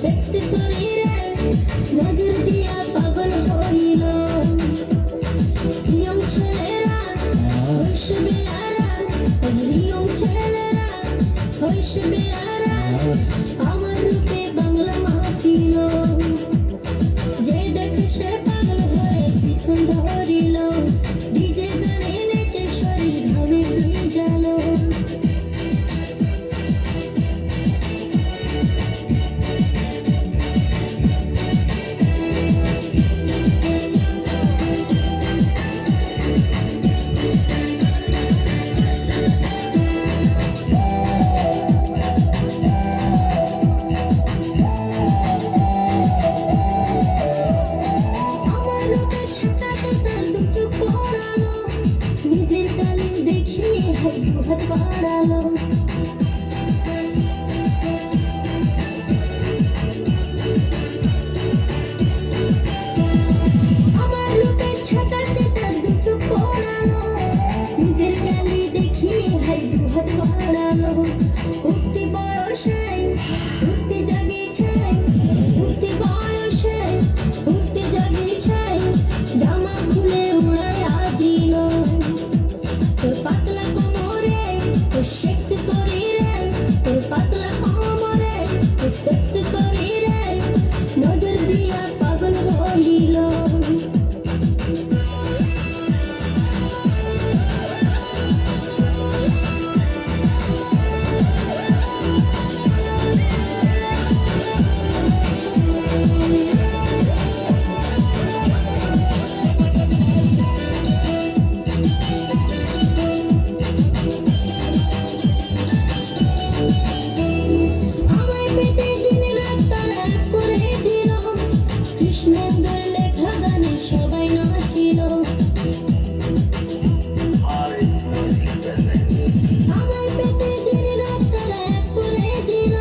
sexy শরীরে নজর দিয়া পাগল হইল ইয়ং ছেলেরা হইছে বেয়ারা ইয়ং ছেলেরা হইছে বেয়ারা আমার রূপে বাংলা মাতিল যে দেখে সে পাগল হয়ে পিছন ধরিল ডিজে গানে নেচে শরীর ঘামে ভিজালো নিজের কালি দেখিয়ে হাত বাড়ালো আমার লোকের ছাতাতে তার দু চোখ পড়ালো নিজের কালি দেখিয়ে হাত বাড়ালো উঠতি বয়সে উঠতি জাগিয়েছে উঠতি বয়সে উঠতি জাগিয়েছে জামা খুলে উড়াইয়া দিল তোর পাতলা কোমরে তোর সেক্সি শরীরে তোর পাতলা কোমরে তোর সেক্সি শরীরে নজর দিয়া পাগল হইল কৃষ্ণেন্দুর লেখা গানে সবাই নাচিল আমার পেটে দিন রাত তারা এক করে দিল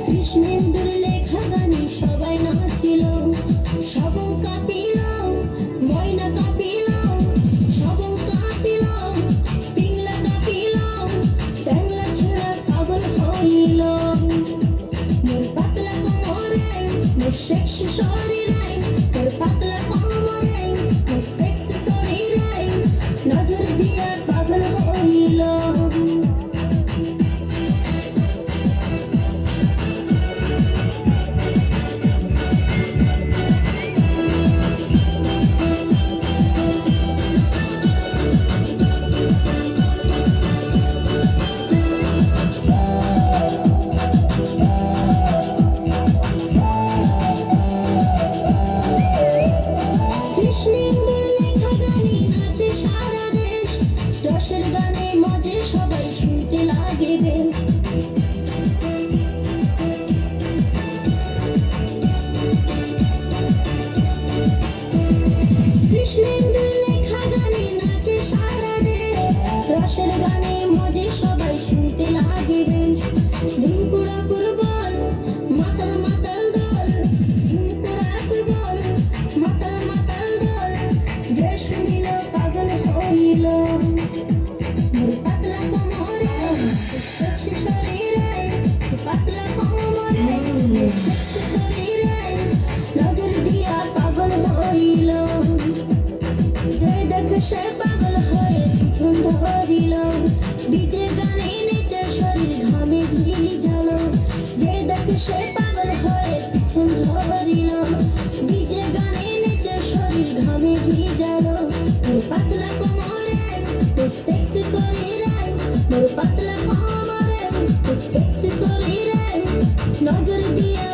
কৃষ্ণেন্দুর লেখা গানে সবাই নাচিল সবং কাঁপিল ময়না কাঁপিল সবং কাঁপিল পিংলা কাঁপিল চ্যাংলা ছেঁড়া পাগল হইল মোর পাতলা কোমরে মোর সেক্সি শরীরে তোর পাতলা কোমরে মোর সেক্সি শরীরে নজর দিয়া পাগল হইল কৃষ্ণেন্দুর লেখা গানে নাচে সারা দেশ রসের গানে মজে সবাই শুনতে লাগে বেশ কৃষ্ণেন্দুর লেখা গানে নাচে সারা দেশ রসের গানে মজে সবাই শুনতে লাগে বেশ ঝুমকুড়াপুর বল মাতাল মাতাল দল ঝুমকুড়াপুর বল মাতাল মাতাল দল যে শুনিল পাগল হইল মোর পাতলা কোমরে সেক্সি শরীরে পাতলা কোমরে সেক্সি শরীরে নজর দিয়া পাগল হইল যে দেখে সে পাগল হয়ে পিছন ধরিল ডিজে গানে নেচে শরীর ঘামে ভিজালো যে দেখে সে পাগল হয়ে পিছন ধরিল ডিজে গানে নেচে শরীর ঘামে ভিজালো মোর পাতলা কোমরে তোর সেক্সি শরীরে মোর পাতলা কোমরে তোর সেক্সি শরীরে নজর দিয়া